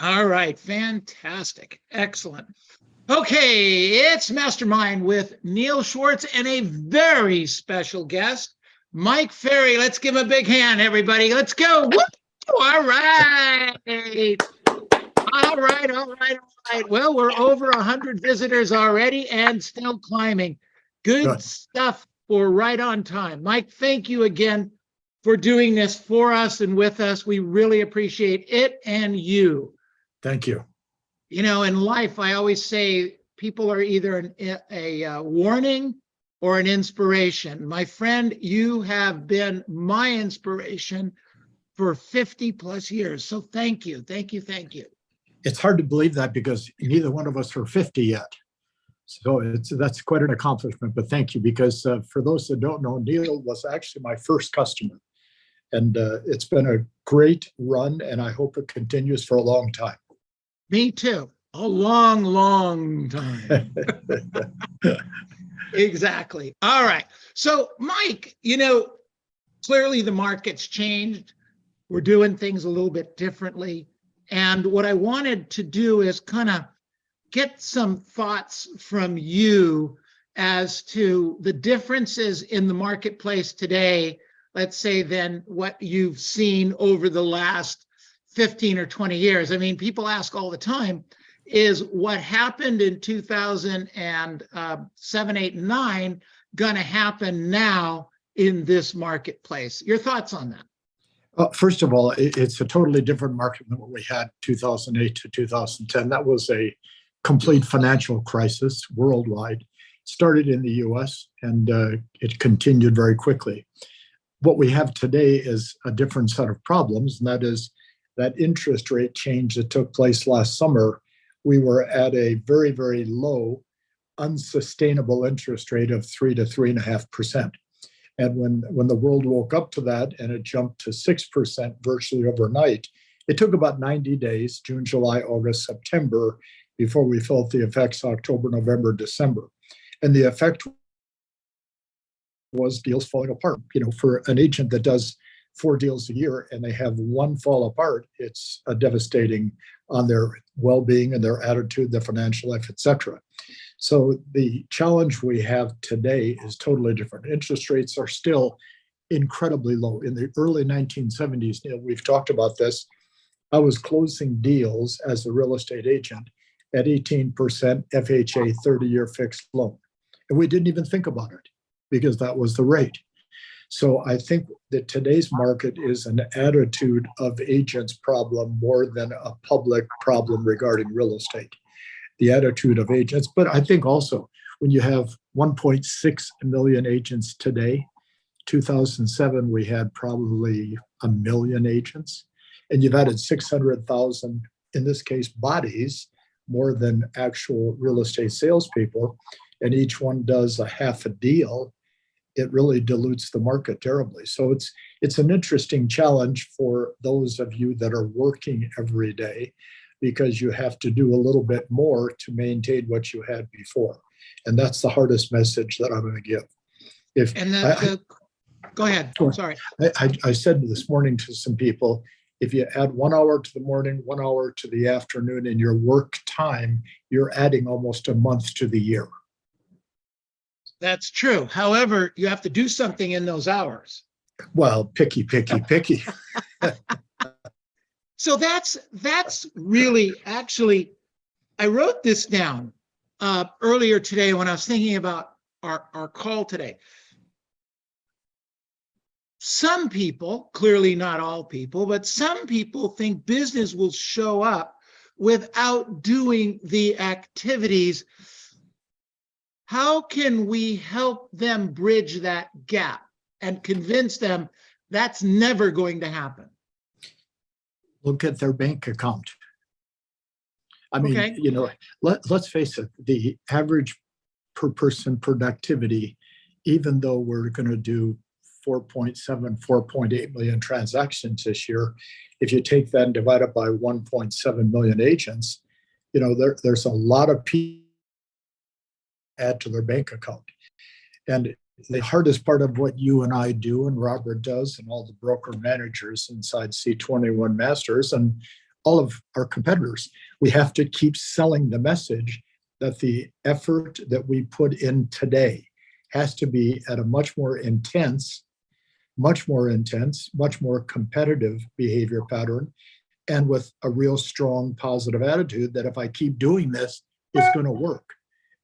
All right, fantastic, excellent. Okay, it's Mastermind with Neil Schwartz and a very special guest, Mike Ferry. Let's give him a big hand, everybody. Let's go. Woo! All right. All right, all right, all right. Well, we're over 100 visitors already and still climbing. Good Good. stuff for right on time. Mike, thank you again for doing this for us and with us. We really appreciate it and you. Thank you. You know, in life, I always say people are either a warning or an inspiration. My friend, you have been my inspiration for 50 plus years. So thank you, thank you, thank you. It's hard to believe that because neither one of us are 50 yet. So that's quite an accomplishment, but thank you. Because for those that don't know, Neil was actually my first customer. And it's been a great run, and I hope it continues for a long time. Me too. A long, long time. Exactly. All right. So, Mike, you know, clearly the market's changed. We're doing things a little bit differently. And what I wanted to do is kind of get some thoughts from you as to the differences in the marketplace today, let's say, than what you've seen over the last 15 or 20 years. I mean, people ask all the time, is what happened in 2007, 8, and 9 going to happen now in this marketplace? Your thoughts on that? First of all, it's a totally different market than what we had 2008 to 2010. That was a complete financial crisis worldwide. It started in the US and it continued very quickly. What we have today is a different set of problems, and that is that interest rate change that took place last summer. We were at a very, very low, unsustainable interest rate of 3 to 3.5%. And when the world woke up to that and it jumped to 6% virtually overnight, it took about 90 days, June, July, August, September, before we felt the effects October, November, December. And the effect was deals falling apart. You know, for an agent that does 4 deals a year and they have one fall apart, it's devastating on their well-being and their attitude, their financial life, etc. So the challenge we have today is totally different. Interest rates are still incredibly low. In the early 1970s, Neil, we've talked about this. I was closing deals as a real estate agent at 18% FHA 30-year fixed loan. And we didn't even think about it because that was the rate. So I think that today's market is an attitude of agents problem more than a public problem regarding real estate. The attitude of agents. But I think also when you have 1.6 million agents today, 2007, we had probably 1 million agents, and you've added 600,000, in this case, bodies, more than actual real estate salespeople, and each one does a half a deal. It really dilutes the market terribly. So it's an interesting challenge for those of you that are working every day, because you have to do a little bit more to maintain what you had before. And that's the hardest message that I'm going to give. Go ahead. Sorry. I said this morning to some people, if you add 1 hour to the morning, 1 hour to the afternoon in your work time, you're adding almost a month to the year. That's true. However, you have to do something in those hours. Well, picky. So that's really, actually, I wrote this down earlier today when I was thinking about our call today. Some people, clearly not all people, but some people think business will show up without doing the activities. How can we help them bridge that gap and convince them that's never going to happen? Look at their bank account. I mean, Okay. you know, let's face it, the average per person productivity, even though we're going to do 4.7, 4.8 million transactions this year, if you take that and divide it by 1.7 million agents, you know, there's a lot of people add to their bank account. And the hardest part of what you and I do and Robert does and all the broker managers inside C21 Masters and all of our competitors. We have to keep selling the message that the effort that we put in today has to be at a much more intense, much more competitive behavior pattern, and with a real strong positive attitude that if I keep doing this, it's going to work.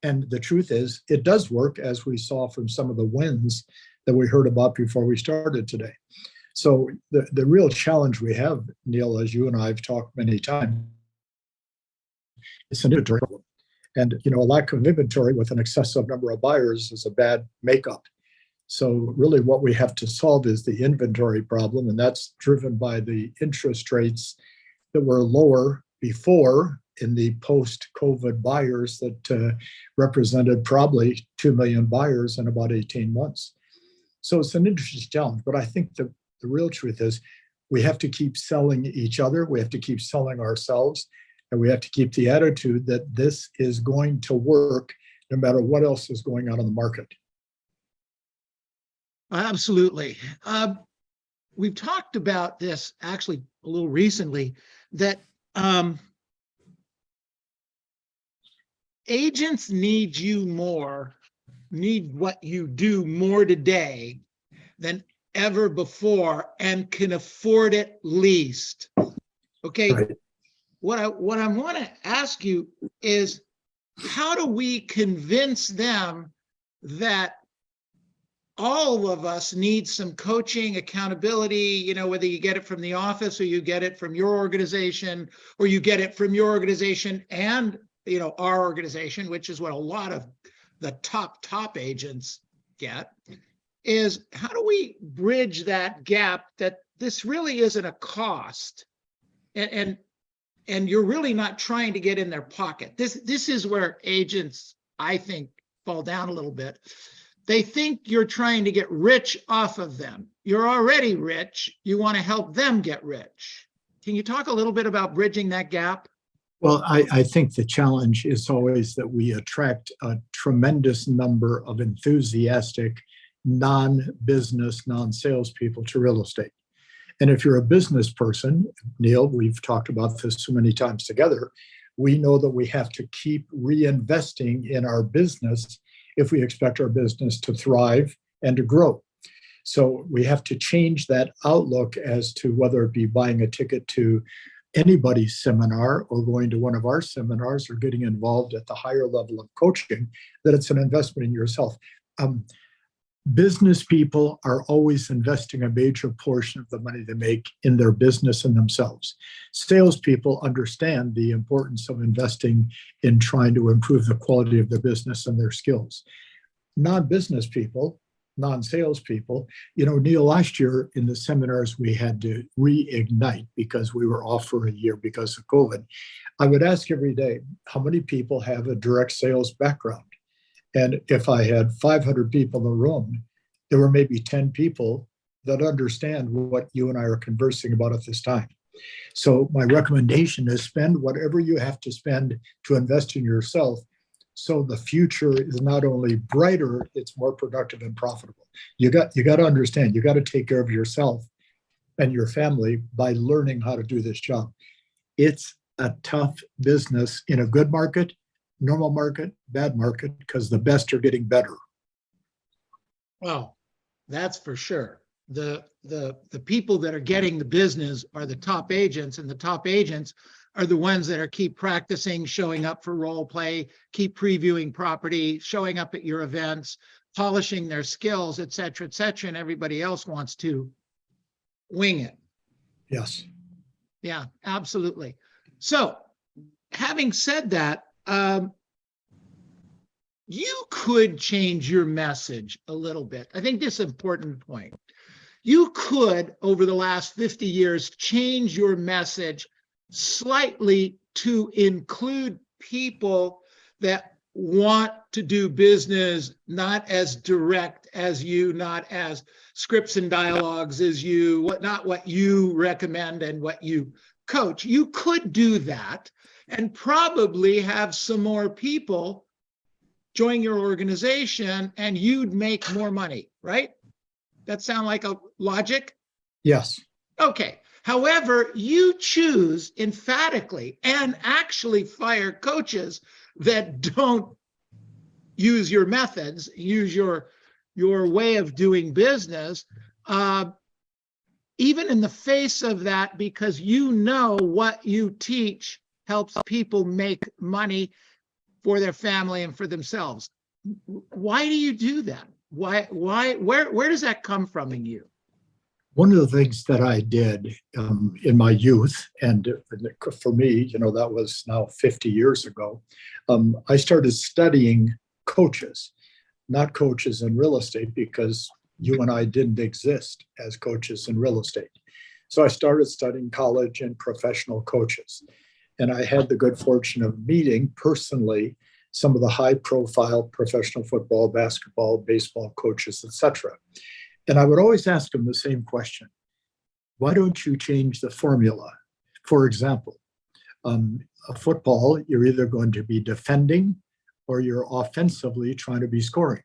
And the truth is, it does work, as we saw from some of the wins that we heard about before we started today. So the real challenge we have, Neil, as you and I have talked many times, it's an inventory problem. And a lack of inventory with an excessive number of buyers is a bad makeup. So really what we have to solve is the inventory problem, and that's driven by the interest rates that were lower before in the post-COVID buyers that represented probably 2 million buyers in about 18 months. So it's an interesting challenge, but I think the real truth is we have to keep selling each other, we have to keep selling ourselves, and we have to keep the attitude that this is going to work no matter what else is going on in the market. Absolutely. We've talked about this actually a little recently, that agents need what you do more today than ever before and can afford it least. Okay. Right. What I want to ask you is, how do we convince them that all of us need some coaching, accountability, whether you get it from the office or you get it from your organization, or you get it from your organization and, our organization, which is what a lot of the top agents get, is how do we bridge that gap that this really isn't a cost and you're really not trying to get in their pocket. This is where agents, I think, fall down a little bit. They think you're trying to get rich off of them. You're already rich. You want to help them get rich. Can you talk a little bit about bridging that gap? Well, I think the challenge is always that we attract a tremendous number of enthusiastic, non-business, non-salespeople to real estate. And if you're a business person, Neil, we've talked about this so many times together, we know that we have to keep reinvesting in our business if we expect our business to thrive and to grow. So we have to change that outlook as to whether it be buying a ticket to anybody's seminar or going to one of our seminars or getting involved at the higher level of coaching, that it's an investment in yourself. Business people are always investing a major portion of the money they make in their business and themselves. Salespeople understand the importance of investing in trying to improve the quality of their business and their skills. Non-business people, non-salespeople, Neil, last year in the seminars we had to reignite because we were off for a year because of COVID. I would ask every day, how many people have a direct sales background? And if I had 500 people in the room, there were maybe 10 people that understand what you and I are conversing about at this time. So my recommendation is spend whatever you have to spend to invest in yourself, so the future is not only brighter, it's more productive and profitable. You got to understand, you got to take care of yourself and your family by learning how to do this job. It's a tough business in a good market, normal market, bad market, because the best are getting better. Well, that's for sure. The people that are getting the business are the top agents, and the top agents are the ones that are keep practicing, showing up for role play, keep previewing property, showing up at your events, polishing their skills, et cetera, and everybody else wants to wing it. Yes. Yeah, absolutely. So having said that, you could change your message a little bit. I think this is an important point. You could, over the last 50 years, change your message slightly to include people that want to do business not as direct as you, not as scripts and dialogues as you, not what you recommend and what you coach. You could do that and probably have some more people join your organization and you'd make more money, right? That sound like a logic? Yes. Okay. However, you choose emphatically and actually fire coaches that don't use your methods, use your way of doing business, even in the face of that, because you know what you teach helps people make money for their family and for themselves. Why do you do that? Where does that come from in you? One of the things that I did in my youth, and for me, that was now 50 years ago, I started studying coaches, not coaches in real estate, because you and I didn't exist as coaches in real estate. So I started studying college and professional coaches. And I had the good fortune of meeting personally some of the high profile professional football, basketball, baseball coaches, etc. And I would always ask them the same question: why don't you change the formula? For example, a football, you're either going to be defending or you're offensively trying to be scoring.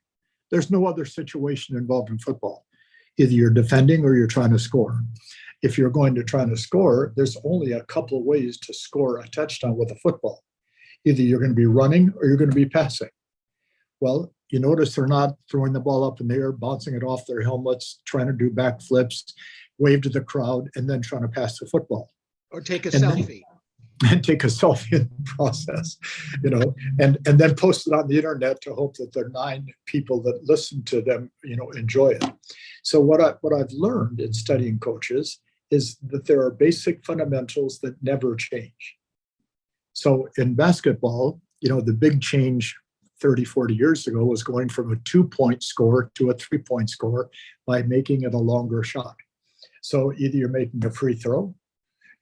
There's no other situation involved in football. Either you're defending or you're trying to score. If you're going to try to score, there's only a couple of ways to score a touchdown with a football. Either you're going to be running or you're going to be passing. Well, you notice they're not throwing the ball up in the air, bouncing it off their helmets, trying to do backflips, wave to the crowd, and then trying to pass the football. Or take a selfie. And take a selfie in the process, and then post it on the internet to hope that the 9 people that listen to them, enjoy it. So what I've learned in studying coaches is that there are basic fundamentals that never change. So in basketball, the big change 30, 40 years ago was going from a 2-point score to a 3-point score by making it a longer shot. So either you're making a free throw,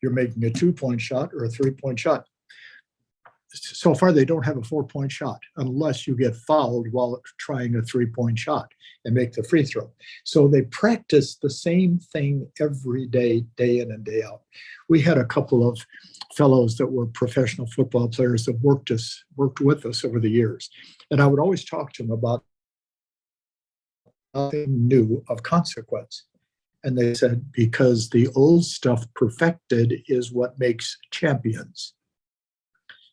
you're making a 2-point shot, or a 3-point shot. So far, they don't have a 4-point shot unless you get fouled while trying a 3-point shot and make the free throw. So they practice the same thing every day, day in and day out. We had a couple of fellows that were professional football players that worked with us over the years. And I would always talk to them about nothing new of consequence. And they said, because the old stuff perfected is what makes champions.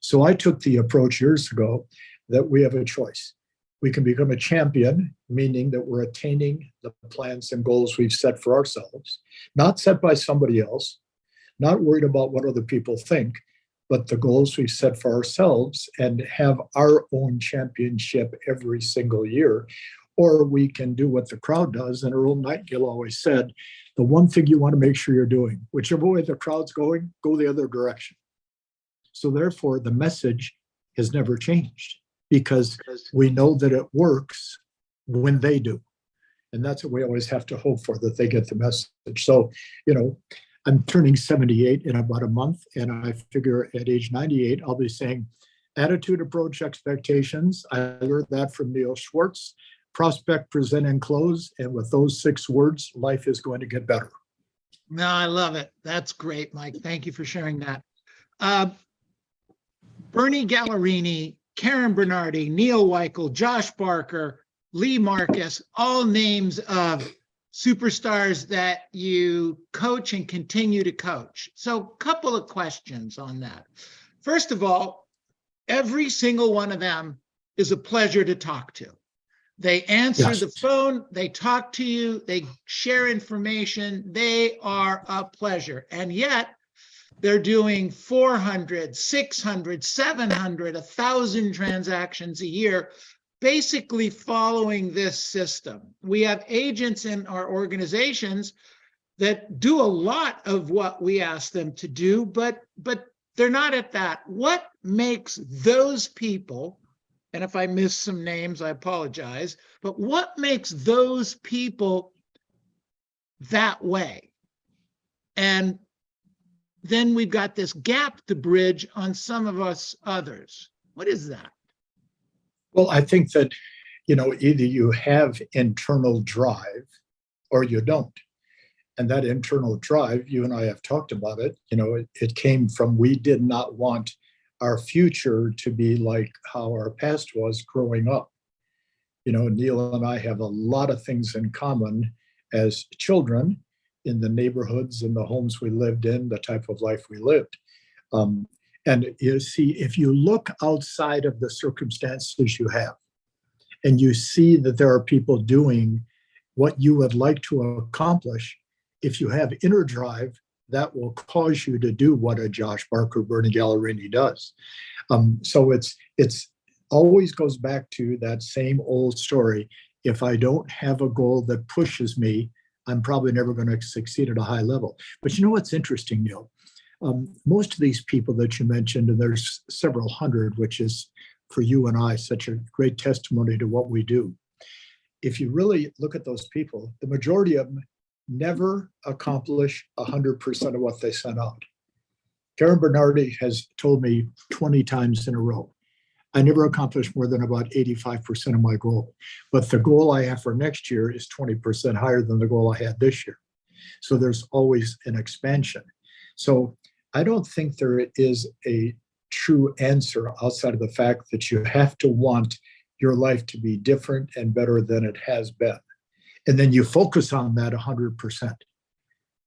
So I took the approach years ago that we have a choice. We can become a champion, meaning that we're attaining the plans and goals we've set for ourselves, not set by somebody else, not worried about what other people think, but the goals we've set for ourselves, and have our own championship every single year. Or we can do what the crowd does. And Earl Nightingale always said, the one thing you want to make sure you're doing, whichever way the crowd's going, go the other direction. So therefore, the message has never changed, because we know that it works when they do. And that's what we always have to hope for, that they get the message. So, I'm turning 78 in about a month, and I figure at age 98, I'll be saying, attitude, approach, expectations. I learned that from Neil Schwartz. Prospect, present, and close. And with those 6 words, life is going to get better. No, I love it. That's great, Mike. Thank you for sharing that. Bernie Gallerini, Karen Bernardi, Neil Weichel, Josh Barker, Lee Marcus, all names of superstars that you coach and continue to coach. So a couple of questions on that. First of all, every single one of them is a pleasure to talk to. They answer the phone, they talk to you, they share information, they are a pleasure. And yet they're doing 400, 600, 700, 1,000 transactions a year, basically following this system. We have agents in our organizations that do a lot of what we ask them to do, but they're not at that. What makes those people, and if I miss some names, I apologize, but what makes those people that way? And then we've got this gap to bridge on some of us others. What is that? Well, I think that, either you have internal drive or you don't. And that internal drive, you and I have talked about it, it came from, we did not want our future to be like how our past was growing up. Neil and I have a lot of things in common as children, in the neighborhoods and the homes we lived in, the type of life we lived. Um, and you see, if you look outside of the circumstances you have, and you see that there are people doing what you would like to accomplish, if you have inner drive, that will cause you to do what a Josh Barker, Bernie Gallerini does. So it's always goes back to that same old story. If I don't have a goal that pushes me, I'm probably never going to succeed at a high level. But you know what's interesting, Neil? Most of these people that you mentioned, and there's several hundred, which is for you and I such a great testimony to what we do. If you really look at those people, the majority of them never accomplish 100% of what they set out. Karen Bernardi has told me 20 times in a row, I never accomplished more than about 85% of my goal. But the goal I have for next year is 20% higher than the goal I had this year. So there's always an expansion. So I don't think there is a true answer outside of the fact that you have to want your life to be different and better than it has been. And then you focus on that 100%.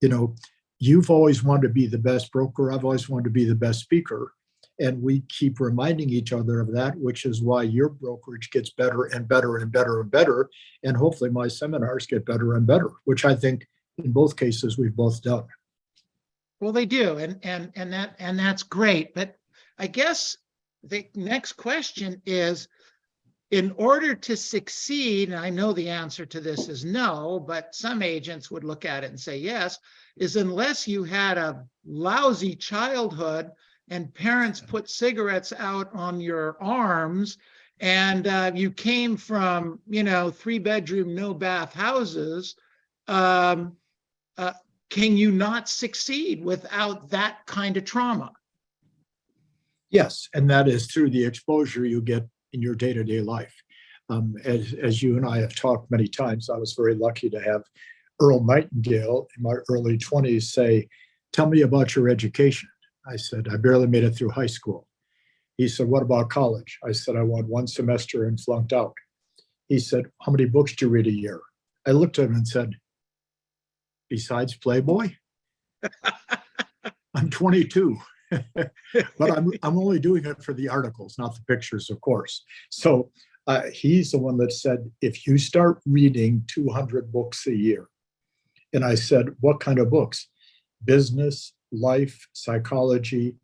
You know, you've always wanted to be the best broker. I've always wanted to be the best speaker. And we keep reminding each other of that, which is why your brokerage gets better and better and better and better. And hopefully my seminars get better and better, which I think in both cases we've both done. Well, they do, and that's great. But I guess the next question is, in order to succeed, and I know the answer to this is no, but some agents would look at it and say yes, is unless you had a lousy childhood and parents put cigarettes out on your arms and you came from, 3-bedroom, no bath houses, can you not succeed without that kind of trauma? Yes, and that is through the exposure you get in your day-to-day life. As you and I have talked many times, I was very lucky to have Earl Nightingale in my early 20s say, "Tell me about your education." I said, "I barely made it through high school." He said, "What about college?" I said, "I went one semester and flunked out." He said, "How many books do you read a year?" I looked at him and said, "Besides Playboy?" I'm 22. But I'm only doing it for the articles, not the pictures, of course. So he's the one that said, if you start reading 200 books a year, and I said, what kind of books? Business, life, psychology,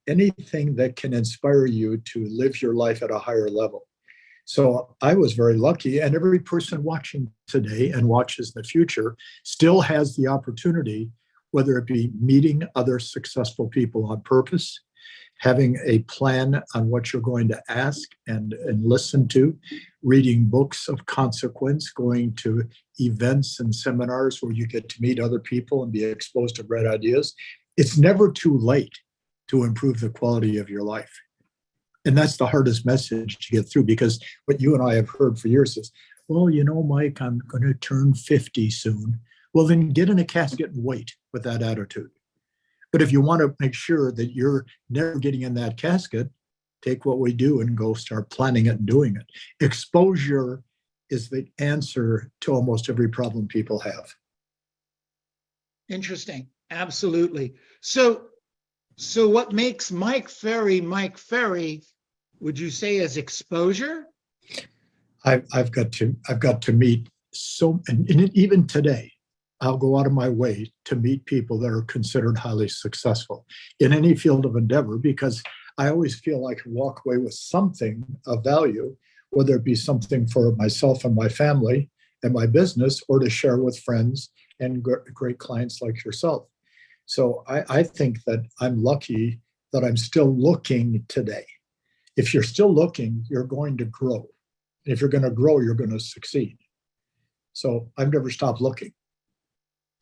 anything that can inspire you to live your life at a higher level. So I was very lucky, and every person watching today and watches in the future still has the opportunity, whether it be meeting other successful people on purpose, having a plan on what you're going to ask and listen to, reading books of consequence, going to events and seminars where you get to meet other people and be exposed to great ideas. It's never too late to improve the quality of your life. And that's the hardest message to get through, because what you and I have heard for years is, well, Mike, I'm going to turn 50 soon. Well, then get in a casket and wait with that attitude. But if you want to make sure that you're never getting in that casket, take what we do and go start planning it and doing it. Exposure is the answer to almost every problem people have. Interesting. Absolutely. So what makes Mike Ferry, would you say, is exposure? I've got to meet and even today, I'll go out of my way to meet people that are considered highly successful in any field of endeavor, because I always feel I can walk away with something of value, whether it be something for myself and my family and my business, or to share with friends and great clients like yourself. So I think that I'm lucky that I'm still looking today. If you're still looking, you're going to grow. And if you're going to grow, you're going to succeed. So I've never stopped looking.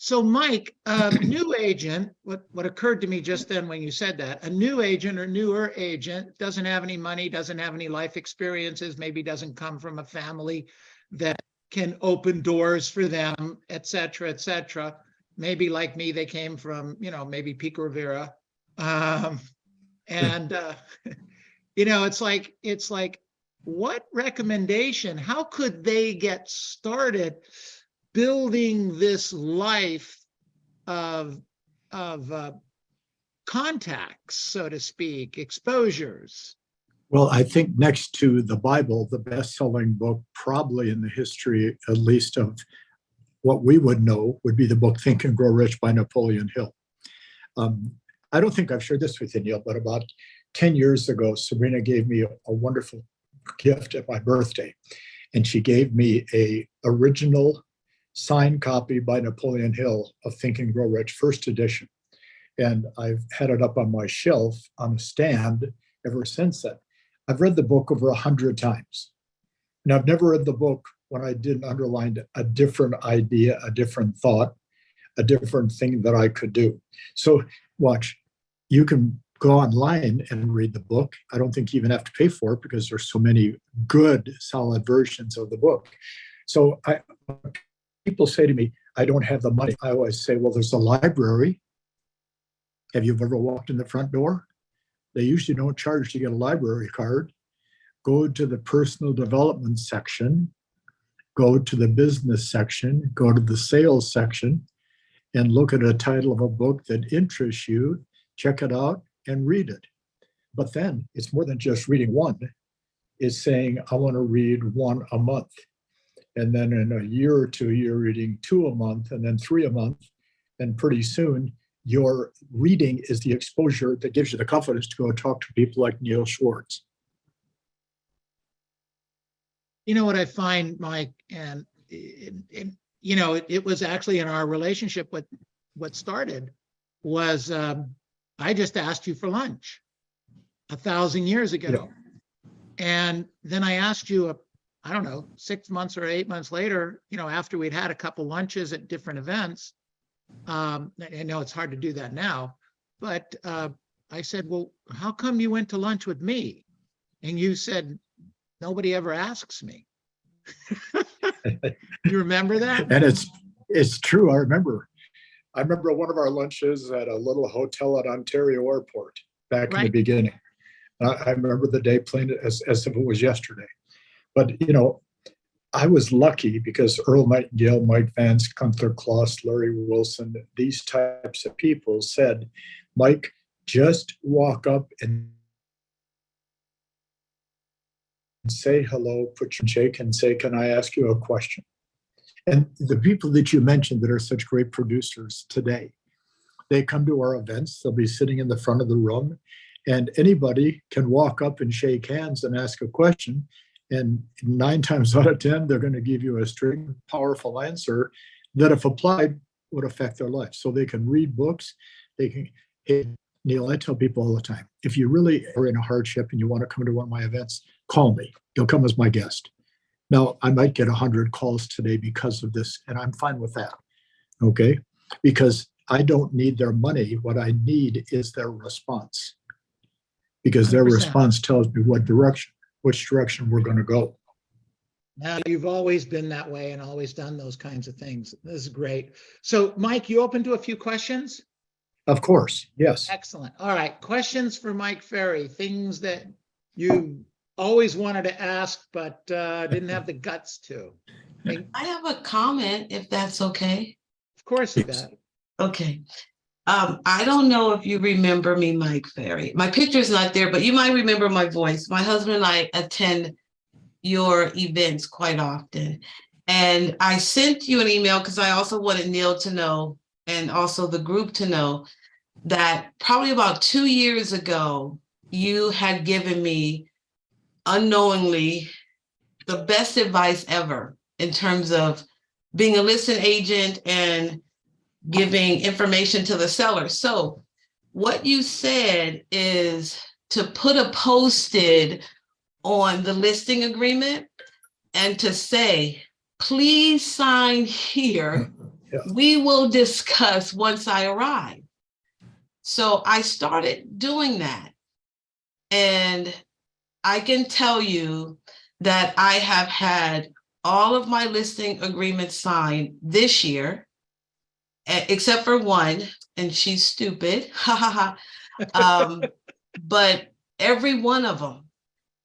So Mike, a new agent, what occurred to me just then when you said that, a new agent or newer agent doesn't have any money, doesn't have any life experiences, maybe doesn't come from a family that can open doors for them, et cetera. Maybe like me, they came from, maybe Pico Rivera. It's like, what recommendation, how could they get started building this life of contacts, so to speak, exposures? Well, I think next to the Bible, the best-selling book probably in the history, at least of what we would know, would be the book Think and Grow Rich by Napoleon Hill. I don't think I've shared this with you, Neil, but about 10 years ago, Sabrina gave me a wonderful gift at my birthday. And she gave me a original signed copy by Napoleon Hill of Think and Grow Rich, first edition. And I've had it up on my shelf on a stand ever since then. I've read the book over 100 times. And I've never read the book when I didn't underline a different idea, a different thought, a different thing that I could do. So watch, you can go online and read the book. I don't think you even have to pay for it because there's so many good, solid versions of the book. So people say to me, I don't have the money. I always say, well, there's a library. Have you ever walked in the front door? They usually don't charge to get a library card. Go to the personal development section, go to the business section, go to the sales section, and look at a title of a book that interests you, check it out, and read it. But then it's more than just reading one. It's saying, I want to read one a month. And then in a year or two, you're reading 2 a month, and then 3 a month. And pretty soon, your reading is the exposure that gives you the confidence to go talk to people like Neil Schwartz. You know what I find, Mike, and you know, it was actually in our relationship, what started was I just asked you for lunch 1,000 years ago. Yeah. And then I asked you, I don't know, 6 months or 8 months later, you know, after we'd had a couple lunches at different events. I know it's hard to do that now, but I said, well, how come you went to lunch with me? And you said, nobody ever asks me. You remember that? And it's true. I remember one of our lunches at a little hotel at Ontario Airport back in the beginning. I remember the day plain as if it was yesterday. But, you know, I was lucky because Earl Nightingale, Mike Vance, Gunther Kloss, Larry Wilson, these types of people said, Mike, just walk up and say hello, put your shake and say, can I ask you a question? And the people that you mentioned that are such great producers today, they come to our events, they'll be sitting in the front of the room, and anybody can walk up and shake hands and ask a question. And 9 times out of 10, they're going to give you a straight, powerful answer that, if applied, would affect their life. So they can read books. They can, hey, Neil, I tell people all the time, if you really are in a hardship and you want to come to one of my events, call me. You'll come as my guest. Now, I might get 100 calls today because of this, and I'm fine with that, okay? Because I don't need their money. What I need is their response, because their 100%. response tells me which direction we're going to go. Now, you've always been that way and always done those kinds of things. This is great. So, Mike, you open to a few questions? Of course, yes. Excellent. All right. Questions for Mike Ferry, things that you always wanted to ask, but didn't have the guts to. I have a comment, if that's okay. Of course, Yvette. Okay. I don't know if you remember me, Mike Ferry. My picture's not there, but you might remember my voice. My husband and I attend your events quite often. And I sent you an email because I also wanted Neil to know, and also the group to know, that probably about 2 years ago, you had given me unknowingly the best advice ever in terms of being a listing agent and giving information to the seller. So what you said is to put a posted on the listing agreement and to say, please sign here. Yeah. We will discuss once I arrive. So I started doing that. And I can tell you that I have had all of my listing agreements signed this year, except for one, and she's stupid. But every one of them.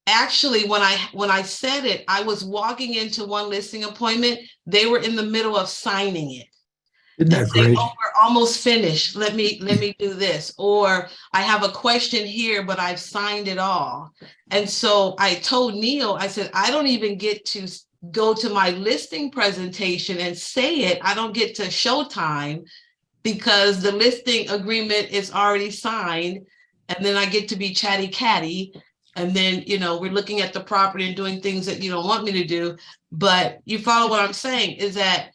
Actually, when I said it, I was walking into one listing appointment. They were in the middle of signing it. Isn't and that say, great? "Oh, we're almost finished. Let me do this." Or I have a question here, but I've signed it all. And so I told Neil, I said, I don't even get to go to my listing presentation and say it. I don't get to showtime because the listing agreement is already signed. And then I get to be chatty catty. And then, we're looking at the property and doing things that you don't want me to do. But you follow what I'm saying is that,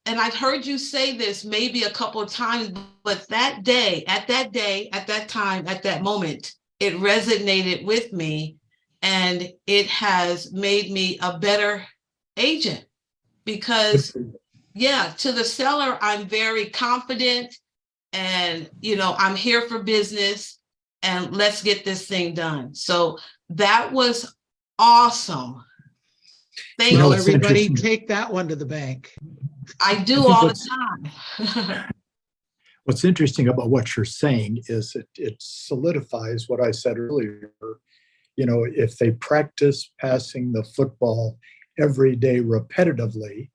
and I've heard you say this maybe a couple of times, but that day, at that time, at that moment, it resonated with me, and it has made me a better agent because, yeah, to the seller, I'm very confident, and, I'm here for business, and let's get this thing done. So that was awesome. Thank Well, you. It's everybody interesting. take that one to the bank. I I do think all the time. what's interesting about what you're saying is it solidifies what I said earlier. If they practice passing the football every day repetitively,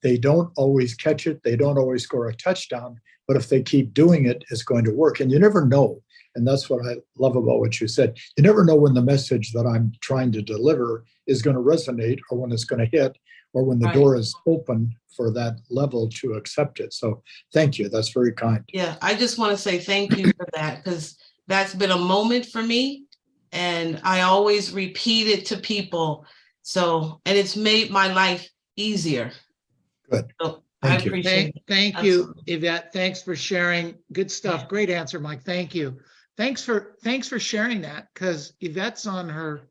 they don't always catch it. They don't always score a touchdown. But if they keep doing it, it's going to work. And you never know. And that's what I love about what you said. You never know when the message that I'm trying to deliver is going to resonate, or when it's going to hit, or when the Right. door is open for that level to accept it. So thank you. That's very kind. Yeah, I just want to say thank you for that, because that's been a moment for me. And I always repeat it to people. So, and it's made my life easier. Good. So I Thank you. appreciate it. Thank you, Absolutely. Yvette. Thanks for sharing. Good stuff. Great answer, Mike. Thank you. Thanks for sharing that, because Yvette's on her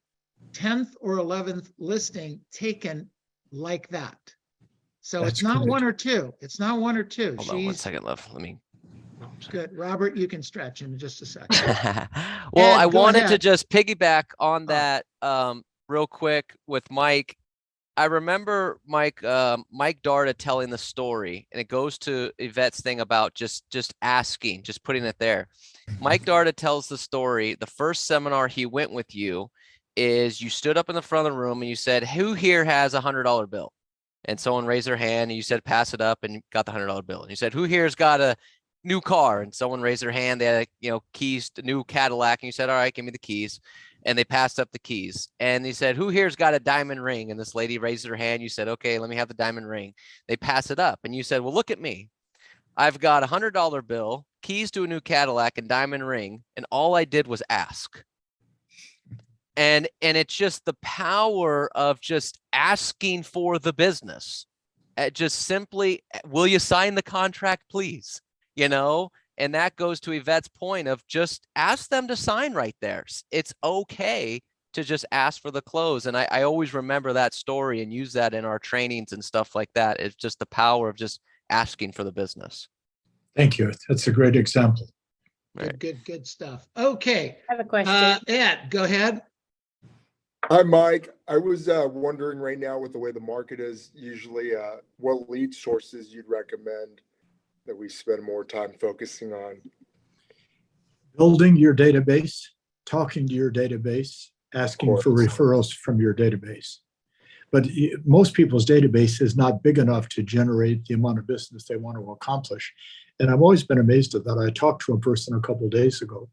10th or 11th listing taken like that. So That's it's not good. one or two. It's not one or two. Hold on 1 second, love. Let me. Good. Robert, you can stretch in just a second. Well, Ed, I go wanted to ahead. just piggyback on Oh. that real quick with Mike. I remember Mike Darda telling the story, and it goes to Yvette's thing about just asking, just putting it there. Mike Darda tells the story. The first seminar he went with you is you stood up in the front of the room and you said, "Who here has a $100 bill?" And someone raised their hand and you said, "Pass it up," and you got the $100 bill. And you said, "Who here's got a new car?" And someone raised their hand. They had, keys to new Cadillac. And you said, "All right, give me the keys." And they passed up the keys. And he said, "Who here's got a diamond ring?" And this lady raised her hand. You said, "Okay, let me have the diamond ring." They pass it up. And you said, "Well, look at me. I've got a $100 bill, keys to a new Cadillac, and diamond ring. And all I did was ask." And it's just the power of just asking for the business. Just simply, "Will you sign the contract, please?" And that goes to Yvette's point of just ask them to sign right there. It's okay to just ask for the close. And I always remember that story and use that in our trainings and stuff like that. It's just the power of just asking for the business. Thank you. That's a great example. Right. Good stuff. Okay. I have a question. Ed, go ahead. Hi, Mike. I was wondering right now, with the way the market is, usually what lead sources you'd recommend that we spend more time focusing on. Building your database, talking to your database, asking for course. referrals from your database. But most people's database is not big enough to generate the amount of business they want to accomplish. And I've always been amazed at that. I talked to a person a couple of days ago.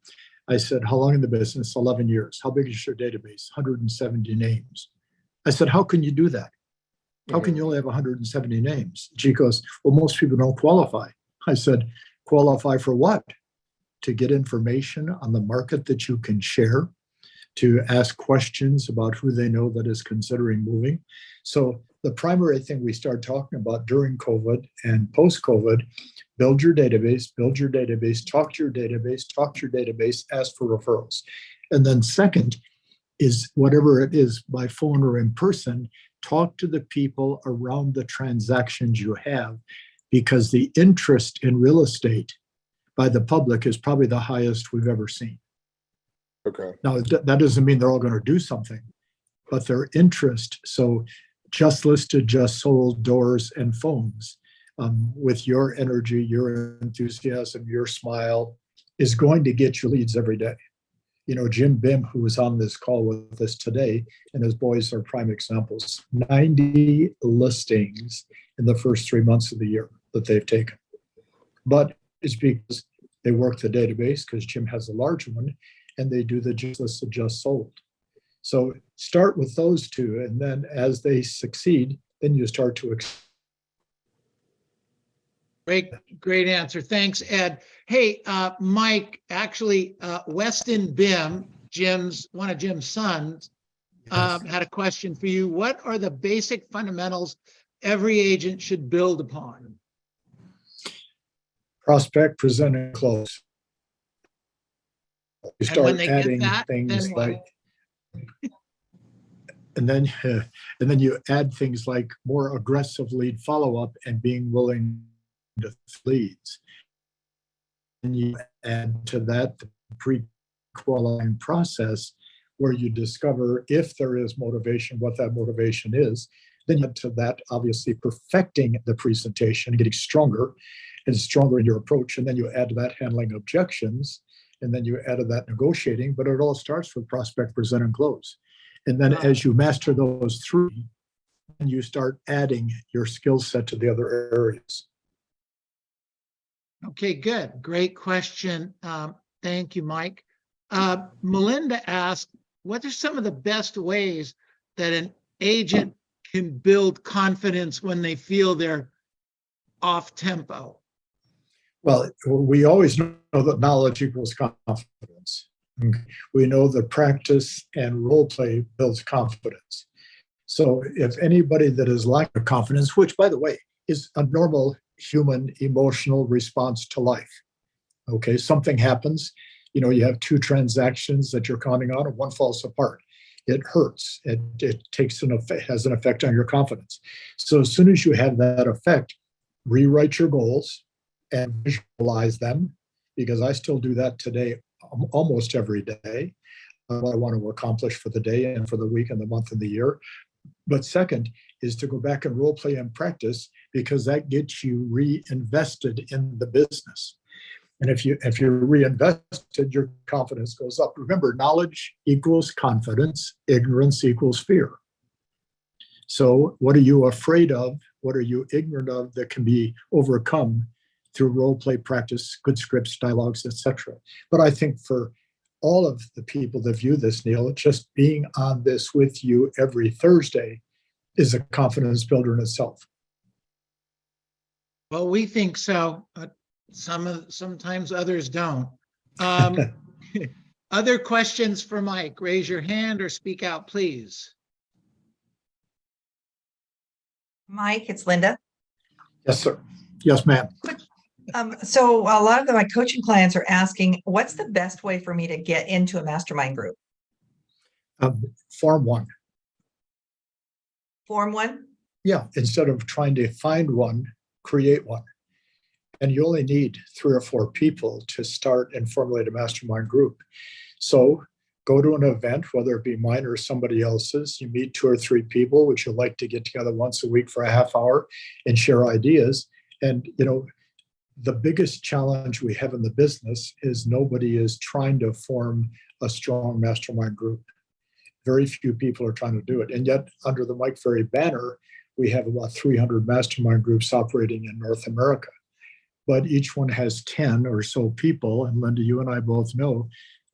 I said, "How long in the business?" 11 years. "How big is your database?" 170 names. I said, "How can you do that? How can you only have 170 names?" She goes, "Well, most people don't qualify." I said, "Qualify for what?" To get information on the market that you can share, to ask questions about who they know that is considering moving. So the primary thing we start talking about during COVID and post-COVID, build your database, talk to your database, ask for referrals. And then second is, whatever it is, by phone or in person, talk to the people around the transactions you have, because the interest in real estate by the public is probably the highest we've ever seen. Okay. Now, that doesn't mean they're all going to do something, but their interest. So just listed, just sold, doors and phones, with your energy, your enthusiasm, your smile, is going to get you leads every day. Jim Bim, who was on this call with us today, and his boys are prime examples. 90 listings in the first 3 months of the year that they've taken. but it's because they work the database, because Jim has a large one, and they do the just listed, just sold. So start with those two, and then as they succeed, then you start to Great answer. Thanks, Ed. Hey, Mike, actually, Weston Bim, one of Jim's sons, had a question for you. What are the basic fundamentals every agent should build upon? prospect, present, and close. You And start when they get adding that, things then what? like, and then you add things like more aggressive lead follow-up and being willing to leads. And you add to that the pre-qualifying process where you discover if there is motivation, what that motivation is. Then you add to that, obviously, perfecting the presentation, getting stronger and stronger in your approach. And then you add to that handling objections. And then you add to that negotiating. But it all starts with prospect, present, and close. And then as you master those three, you start adding your skill set to the other areas. Okay, good. Great question. Thank you, Mike. Melinda asked, what are some of the best ways that an agent can build confidence when they feel they're off tempo? Well, we always know that knowledge equals confidence. We know that practice and role play builds confidence. So if anybody that is lacking confidence, which by the way is a normal human emotional response to life. Okay, something happens, you have two transactions that you're counting on and one falls apart. It hurts. It has an effect on your confidence. So as soon as you have that effect, rewrite your goals and visualize them, because I still do that today almost every day, what I want to accomplish for the day and for the week and the month and the year. But second is to go back and role play and practice, because that gets you reinvested in the business. And if you're reinvested, your confidence goes up. Remember, knowledge equals confidence, ignorance equals fear. So what are you afraid of? What are you ignorant of that can be overcome through role play practice, good scripts, dialogues, etc. But I think for all of the people that view this, Neil, just being on this with you every Thursday is a confidence builder in itself. Well, we think so. Sometimes others don't. Other questions for Mike? Raise your hand or speak out, please. Mike, it's Linda. Yes, sir. Yes, ma'am. So a lot of my coaching clients are asking, what's the best way for me to get into a mastermind group? Form one. Form one? Yeah, instead of trying to find one, create one. And you only need 3 or 4 people to start and formulate a mastermind group. So go to an event, whether it be mine or somebody else's. You meet 2 or 3 people, which you like to get together once a week for a half hour and share ideas. And, the biggest challenge we have in the business is nobody is trying to form a strong mastermind group. Very few people are trying to do it. And yet, under the Mike Ferry banner, we have about 300 mastermind groups operating in North America. But each one has 10 or so people. And Linda, you and I both know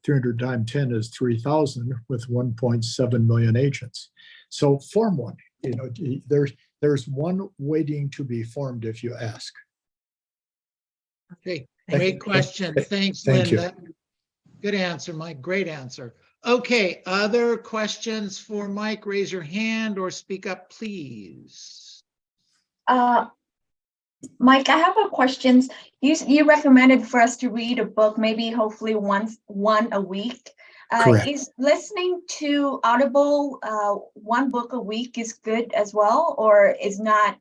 300 times 10 is 3,000 with 1.7 million agents. So form one. There's one waiting to be formed if you ask. Okay, great question. Thanks, Thank Linda. Good answer, Mike. Great answer. Okay, other questions for Mike? Raise your hand or speak up, please. Mike, I have a question. You recommended for us to read a book, maybe hopefully one a week. Correct. Is listening to Audible one book a week is good as well, or is not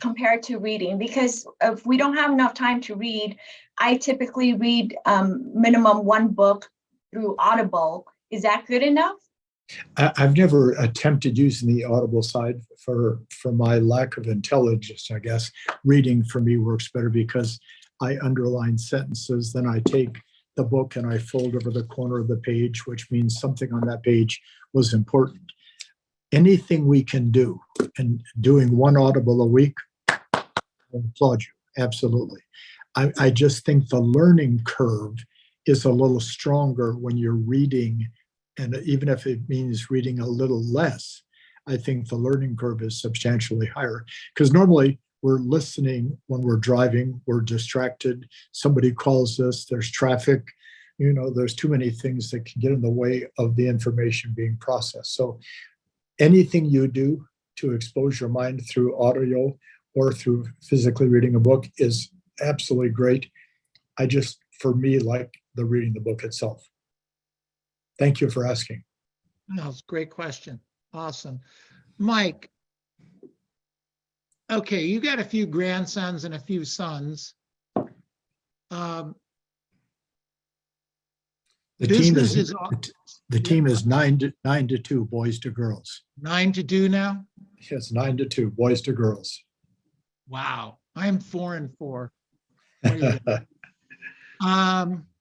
compared to reading? Because if we don't have enough time to read, I typically read minimum one book through Audible. Is that good enough? I've never attempted using the Audible side for my lack of intelligence, I guess. Reading for me works better because I underline sentences, then I take the book and I fold over the corner of the page, which means something on that page was important. Anything we can do, and doing one Audible a week, I applaud you. Absolutely. I just think the learning curve is a little stronger when you're reading, and even if it means reading a little less, I think the learning curve is substantially higher. Because normally we're listening when we're driving, we're distracted, somebody calls us, there's traffic, there's too many things that can get in the way of the information being processed. So anything you do to expose your mind through audio or through physically reading a book is absolutely great. I just, for me, like the reading the book itself. Thank you for asking. No, it's a great question. Awesome. Mike, okay, you got a few grandsons and a few sons. The Business team is 9-2, boys to girls. 9-2 now? Yes, 9-2, boys to girls. Wow, I'm 4-4.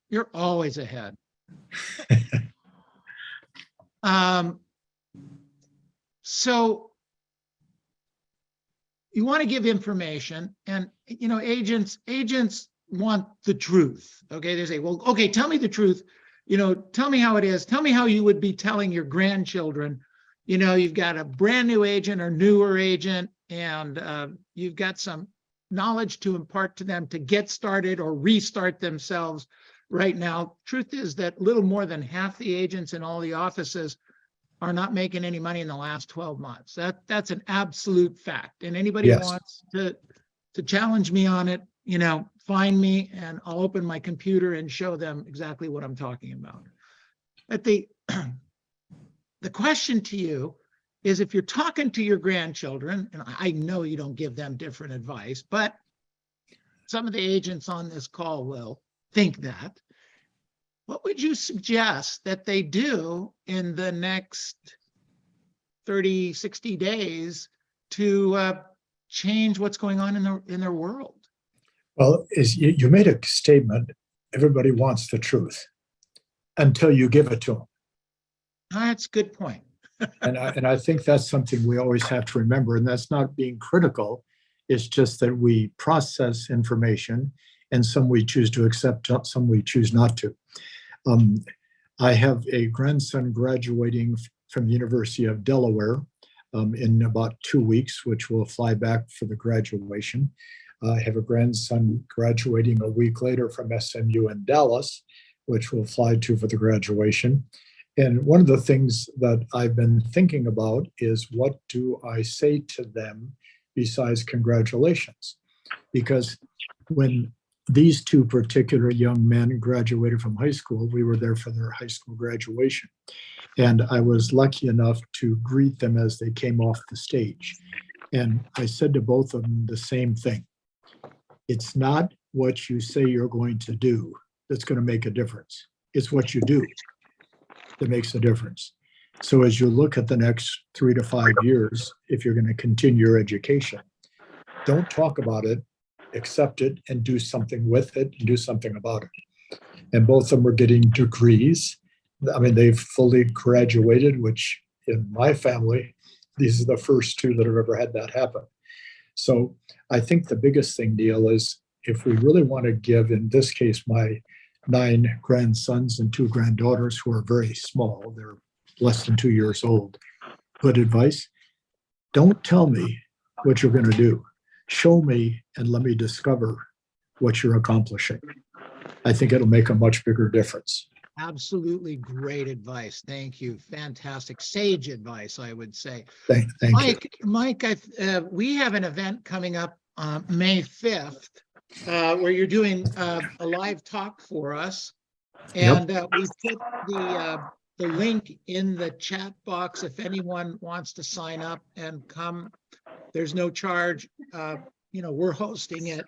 You're always ahead. So you want to give information, and agents want the truth. Okay, they say, well, okay, tell me the truth. Tell me how it is. Tell me how you would be telling your grandchildren. You've got a brand new agent or newer agent, and you've got some knowledge to impart to them to get started or restart themselves right now. Truth is that little more than half the agents in all the offices are not making any money in the last 12 months. That's an absolute fact. And anybody Yes. wants to challenge me on it, find me and I'll open my computer and show them exactly what I'm talking about. But the question to you is, if you're talking to your grandchildren, and I know you don't give them different advice, but some of the agents on this call will think that, what would you suggest that they do in the next 30, 60 days to change what's going on in their world? Well, you made a statement, everybody wants the truth until you give it to them. That's a good point. And I think that's something we always have to remember, and that's not being critical. It's just that we process information, and some we choose to accept, some we choose not to. I have a grandson graduating from the University of Delaware in about 2 weeks, which will fly back for the graduation. I have a grandson graduating a week later from SMU in Dallas, which we'll fly to for the graduation. And one of the things that I've been thinking about is, what do I say to them besides congratulations? Because when these two particular young men graduated from high school, we were there for their high school graduation. And I was lucky enough to greet them as they came off the stage. And I said to both of them the same thing. It's not what you say you're going to do that's going to make a difference. It's what you do that makes a difference. So as you look at the next 3 to 5 years, if you're going to continue your education, don't talk about it, accept it, and do something with it, and do something about it. And both of them are getting degrees. I mean, they've fully graduated, which in my family, these are the first two that have ever had that happen. So I think the biggest thing, Neil, is if we really want to give, in this case, my 9 grandsons and 2 granddaughters who are very small, they're less than 2 years old, good advice: don't tell me what you're going to do. Show me and let me discover what you're accomplishing. I think it'll make a much bigger difference. Absolutely great advice. Thank you. Fantastic. Sage advice, I would say. Thank you. Mike, we have an event coming up May 5th where you're doing a live talk for us. And we put the link in the chat box if anyone wants to sign up and come. There's no charge. We're hosting it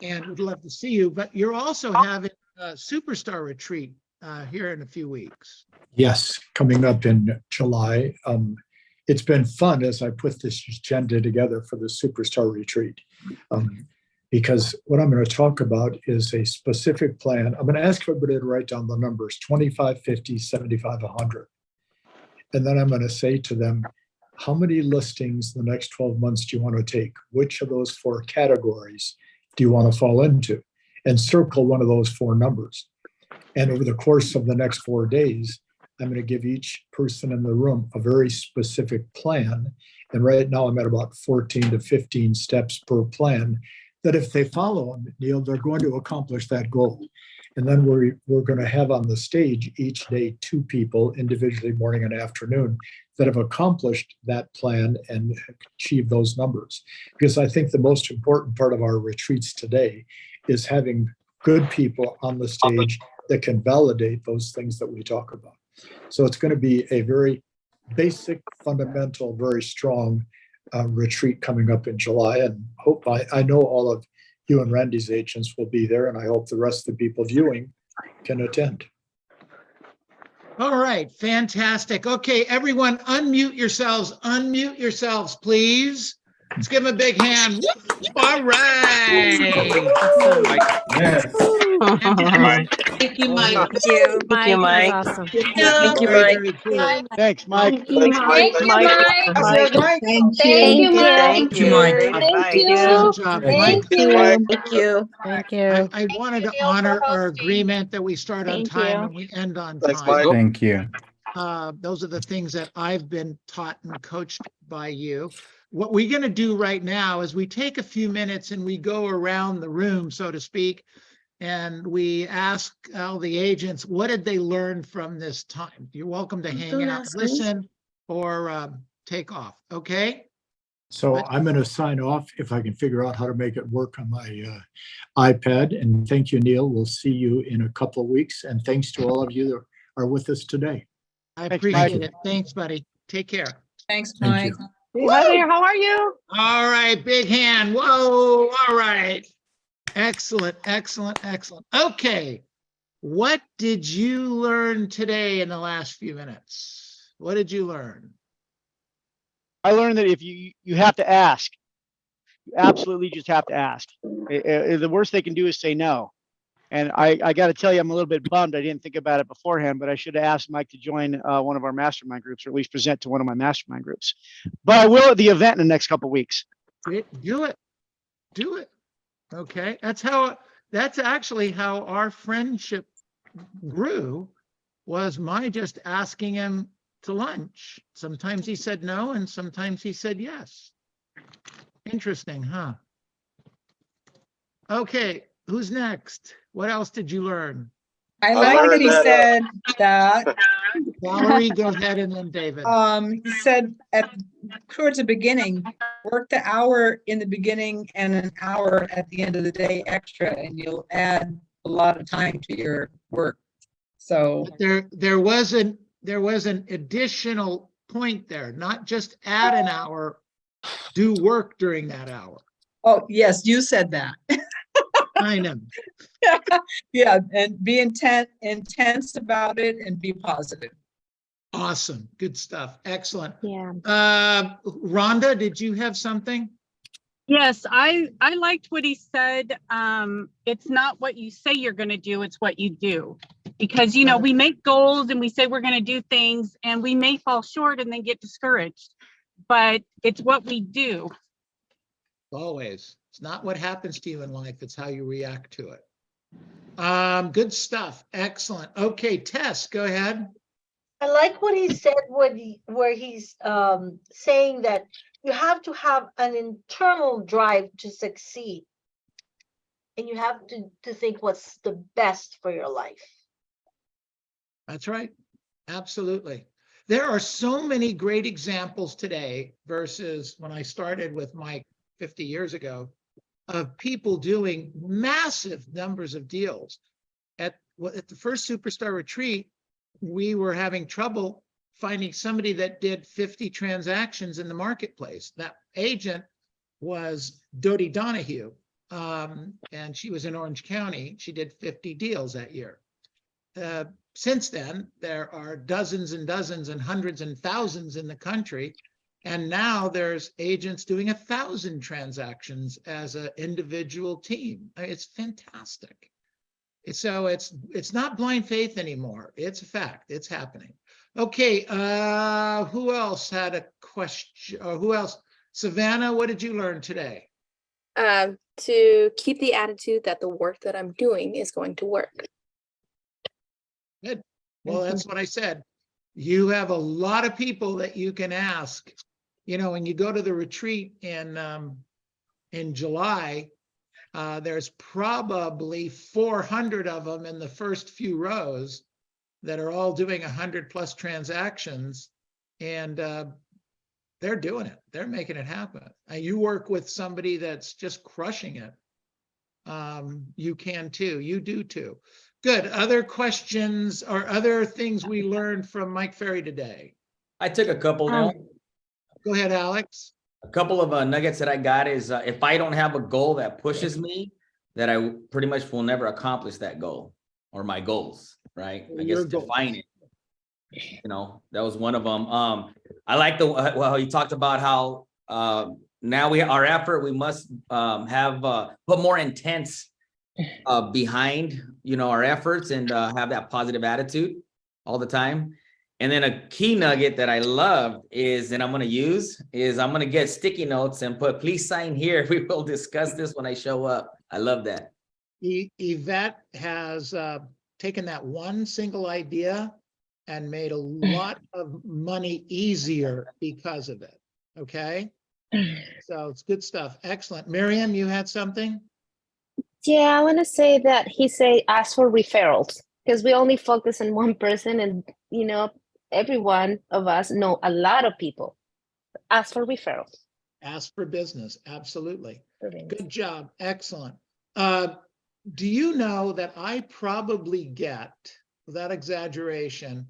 and we'd love to see you. But you're also having a superstar retreat here in a few weeks. Yes, coming up in July. It's been fun as I put this agenda together for the Superstar Retreat, because what I'm going to talk about is a specific plan. I'm going to ask everybody to write down the numbers, 25, 50, 75, 100. And then I'm going to say to them, how many listings in the next 12 months do you want to take? Which of those 4 categories do you want to fall into? And circle one of those 4 numbers. And over the course of the next 4 days, I'm going to give each person in the room a very specific plan. And right now I'm at about 14 to 15 steps per plan that if they follow them, Neil, they're going to accomplish that goal. And then we're going to have on the stage each day 2 people individually, morning and afternoon, that have accomplished that plan and achieved those numbers. Because I think the most important part of our retreats today is having good people on the stage that can validate those things that we talk about. So it's going to be a very basic, fundamental, very strong retreat coming up in July. And I know all of you and Randy's agents will be there, and I hope the rest of the people viewing can attend. All right, fantastic. Okay, everyone, unmute yourselves, please. Let's give them a big hand. All right. Thank you, Mike. Thank you, Mike. Awesome. Thank you, Very, Mike. very cool. Thanks, Mike. Thank you, Mike. Thank you, Mike. Thank you, Mike. Thank Good job, Mike. Thank you. Thank you. I wanted to honor our agreement that we start on Thank time you. and we end on Thanks, time. Mike. Thank you. Those are the things that I've been taught and coached by you. What we're going to do right now is we take a few minutes and we go around the room, so to speak, and we ask all the agents, what did they learn from this time? You're welcome to hang Don't out, ask me. listen, or take off, okay? So I'm going to sign off if I can figure out how to make it work on my iPad. And thank you, Neil. We'll see you in a couple of weeks. And thanks to all of you that are with us today. I Thanks, appreciate Mike. it. Thanks, buddy. Take care. Thanks, Thank you. Hi there, how are you? All right, big hand. Whoa, all right. Excellent, excellent, excellent. Okay. What did you learn today in the last few minutes? What did you learn? I learned that if you have to ask, you absolutely just have to ask. The worst they can do is say no. And I got to tell you, I'm a little bit bummed. I didn't think about it beforehand, but I should have asked Mike to join one of our mastermind groups, or at least present to one of my mastermind groups. But I will at the event in the next couple of weeks. Do it. Do it. Okay. That's actually how our friendship grew, was my just asking him to lunch. Sometimes he said no, and sometimes he said yes. Interesting, huh? Okay. Who's next? What else did you learn? I like that he said that. Valerie, go ahead, and then David. He said towards the beginning, work the hour in the beginning and an hour at the end of the day extra, and you'll add a lot of time to your work. So There was an additional point there, not just add an hour, do work during that hour. oh yes, you said that. I know. Yeah, and be intense about it and be positive. Awesome. Good stuff. Excellent. Yeah. Rhonda, did you have something? Yes, I liked what he said. It's not what you say you're going to do, it's what you do. Because, we make goals and we say we're going to do things and we may fall short and then get discouraged, but it's what we do. Always. It's not what happens to you in life, it's how you react to it. Good stuff. Excellent. Okay, Tess, go ahead. I like what he said where he's saying that you have to have an internal drive to succeed. And you have to think what's the best for your life. That's right. Absolutely. There are so many great examples today versus when I started with Mike 50 years ago of people doing massive numbers of deals. At the first Superstar Retreat, we were having trouble finding somebody that did 50 transactions in the marketplace. That agent was Dodie Donahue, and she was in Orange County. She did 50 deals that year. Since then, there are dozens and dozens and hundreds and thousands in the country. And now there's agents doing 1,000 transactions as an individual team. It's fantastic. So it's not blind faith anymore. It's a fact. It's happening. Okay. Who else had a question? Or who else? Savannah, what did you learn today? to keep the attitude that the work that I'm doing is going to work. Good. Well, that's what I said. You have a lot of people that you can ask. You know, when you go to the retreat in July, there's probably 400 of them in the first few rows that are all doing 100+ transactions, and they're doing it. They're making it happen. You work with somebody that's just crushing it. You can too. You do too. Good. Other questions or other things we learned from Mike Ferry today? I took a couple now. Go ahead, Alex. A couple of nuggets that I got is if I don't have a goal that pushes me, that I pretty much will never accomplish that goal or my goals, right? I guess define it. You know, that was one of them. I like well, you talked about how now our effort, we must have put more intense behind, you know, our efforts and have that positive attitude all the time. And then a key nugget that I love is, and I'm going to use, is I'm going to get sticky notes and put, please sign here. We will discuss this when I show up. I love that. Yvette has taken that one single idea and made a lot of money easier because of it. Okay. So it's good stuff. Excellent. Miriam, you had something? Yeah, I want to say that he say ask for referrals because we only focus on one person, and you know, every one of us know a lot of people. Ask for referrals. Ask for business. Absolutely. Good job. Excellent. Do you know that I probably get, without exaggeration,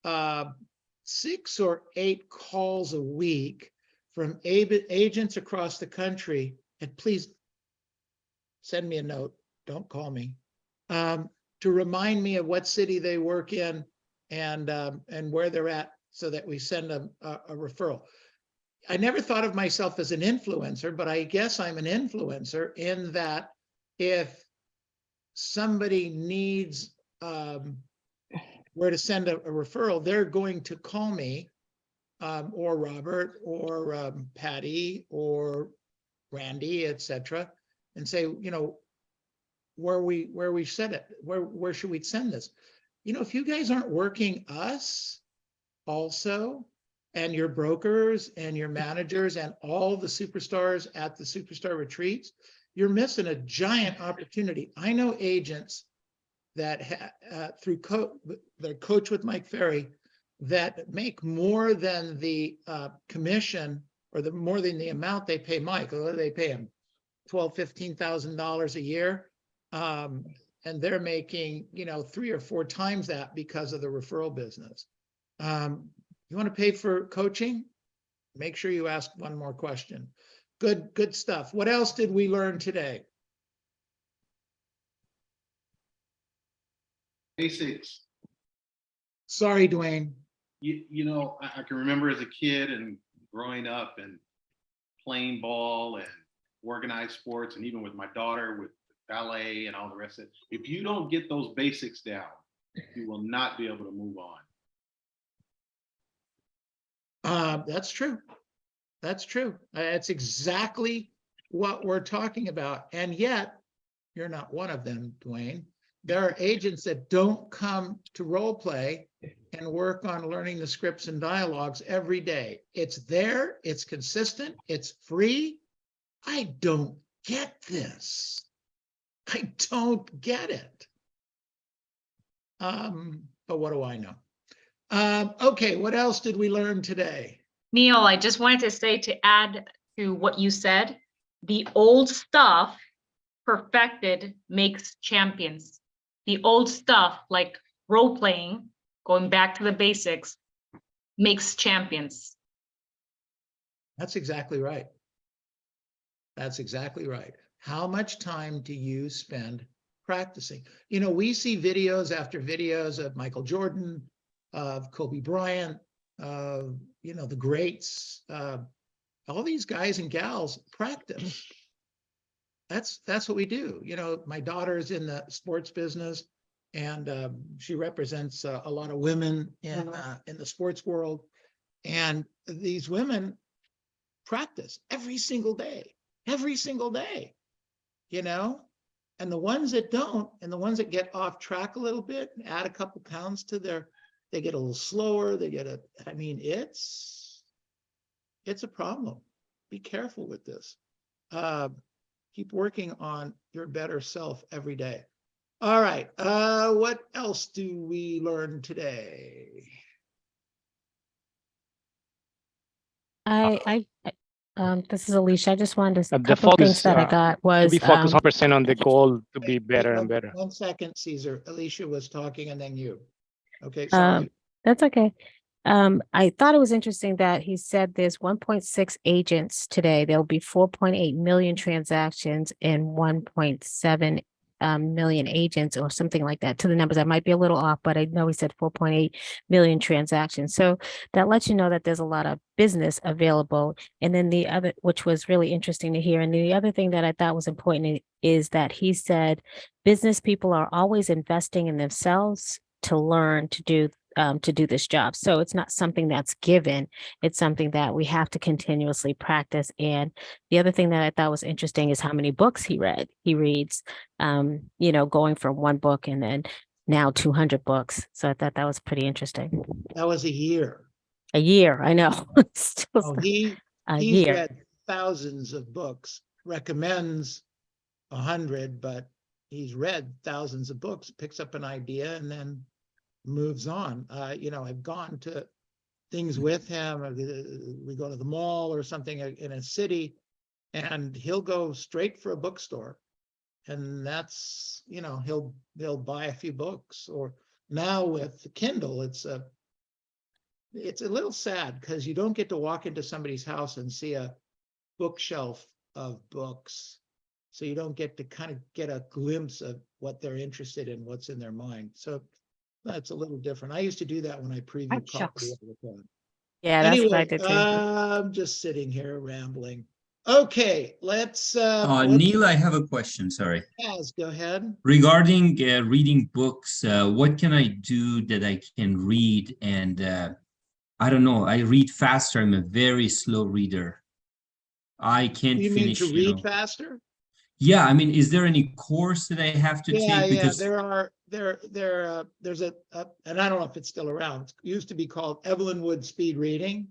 6 or 8 calls a week from agents across the country, and please send me a note, don't call me, to remind me of what city they work in and where they're at so that we send them a referral. I never thought of myself as an influencer, but I guess I'm an influencer in that if somebody needs where to send a referral, they're going to call me or Robert or Patty or Randy, etc., and say, you know, where we send it, where should we send this? You know, if you guys aren't working us also, and your brokers and your managers and all the superstars at the superstar retreats, you're missing a giant opportunity. I know agents that through their coach with Mike Ferry that make more than the commission or more than the amount they pay Mike. Or they pay him $12,000, $15,000 a year, and they're making, you know, 3 or 4 times that because of the referral business. You want to pay for coaching? Make sure you ask one more question. Good stuff. What else did we learn today? Basics. Sorry, Dwayne. You know, I can remember as a kid and growing up and playing ball and organized sports, and even with my daughter with ballet and all the rest of it. If you don't get those basics down, you will not be able to move on. That's true. That's true. That's exactly what we're talking about. And yet, you're not one of them, Dwayne. There are agents that don't come to role play and work on learning the scripts and dialogues every day. It's there, it's consistent, it's free. I don't get this. I don't get it. But what do I know? Okay, what else did we learn today? Neil, I just wanted to say, to add to what you said, the old stuff perfected makes champions. The old stuff, like role playing, going back to the basics, makes champions. That's exactly right. That's exactly right. How much time do you spend practicing? You know, we see videos after videos of Michael Jordan, of Kobe Bryant, you know, the greats, all these guys and gals practice. That's what we do. You know, my daughter's in the sports business, and she represents a lot of women in the sports world. And these women practice every single day, every single day. you know, and the ones that don't, and the ones that get off track a little bit, and add a couple pounds to they get a little slower, I mean, it's a problem. Be careful with this. Keep working on your better self every day. All right, what else do we learn today? This is Alicia. I just wanted to, a The couple of things focus that I got to was be focused 100% on the goal to be better and better. 1 second, Caesar. Alicia was talking and then you. Okay, sorry. That's okay. I thought it was interesting that he said there's 1.6 agents today. There'll be 4.8 million transactions and 1.7 million agents or something like that to the numbers. I might be a little off, but I know he said 4.8 million transactions. So that lets you know that there's a lot of business available. And then the other, which was really interesting to hear. And the other thing that I thought was important is that he said business people are always investing in themselves to learn to do this job. So it's not something that's given. It's something that we have to continuously practice. And the other thing that I thought was interesting is how many books he reads, going from one book and then now 200 books. So I thought that was pretty interesting. That was a year. A year, I know. He's year. read thousands of books, recommends 100, but he's read thousands of books, picks up an idea and then moves on. I've gone to things with him. We go to the mall or something in a city and he'll go straight for a bookstore. And that's, he'll buy a few books. Or now with the Kindle, it's a little sad because you don't get to walk into somebody's house and see a bookshelf of books. So you don't get to kind of get a glimpse of what they're interested in, what's in their mind. So that's a little different. I used to do that when I previewed coffee all the time. Yeah, that's what I Anyway, did too. I'm just sitting here rambling. Okay, let's. Neil, I have a question. Sorry. Yes, go ahead. Regarding reading books, what can I do that I can read? And I don't know. I read faster. I'm a very slow reader. I can't finish. You mean to read faster? Yeah, I mean, is there any course that I have to take? Because there's a and I don't know if it's still around. It used to be called Evelyn Wood Speed Reading.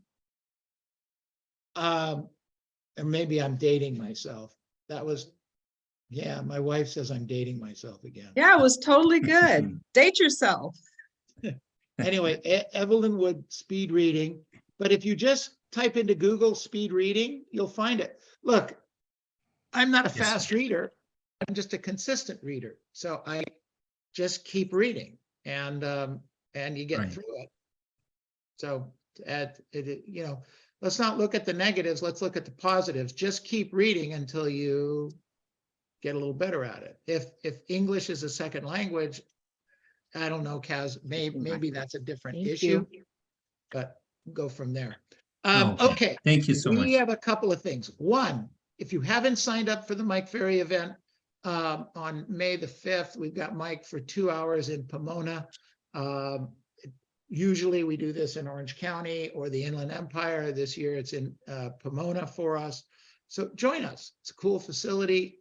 And maybe I'm dating myself. My wife says I'm dating myself again. Yeah, it was totally good. Date yourself. Anyway, Evelyn Wood Speed Reading. But if you just type into Google speed reading, you'll find it. Look, I'm not a fast reader. I'm just a consistent reader. So I just keep reading and you get through it. So let's not look at the negatives. Let's look at the positives. Just keep reading until you get a little better at it. If English is a second language, I don't know, Kaz, maybe that's a different issue, but go from there. Okay. Thank you so much. We have a couple of things. One, if you haven't signed up for the Mike Ferry event on May the 5th, we've got Mike for 2 hours in Pomona. Usually we do this in Orange County or the Inland Empire. This year it's in Pomona for us. So join us. It's a cool facility,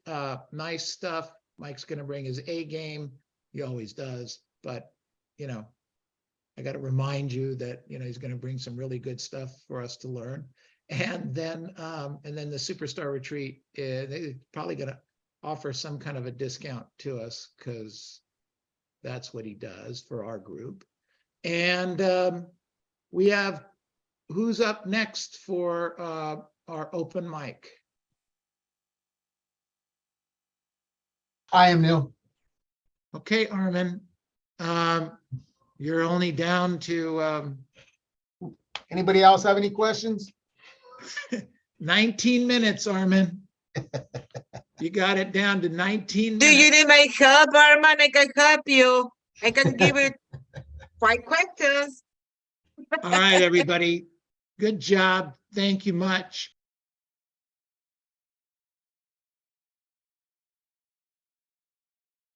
nice stuff. Mike's going to bring his A game. He always does. But, I got to remind you that, he's going to bring some really good stuff for us to learn. And then the Superstar Retreat, they're probably going to offer some kind of a discount to us because that's what he does for our group. And we have, who's up next for our open mic? I am Neil. Okay, Armin. You're only down to Anybody else have any questions? 19 minutes, Armin. You got it down to 19 minutes. Do you need my help, Arman? I can help you. I can give it 5 questions. All right, everybody. Good job. Thank you much.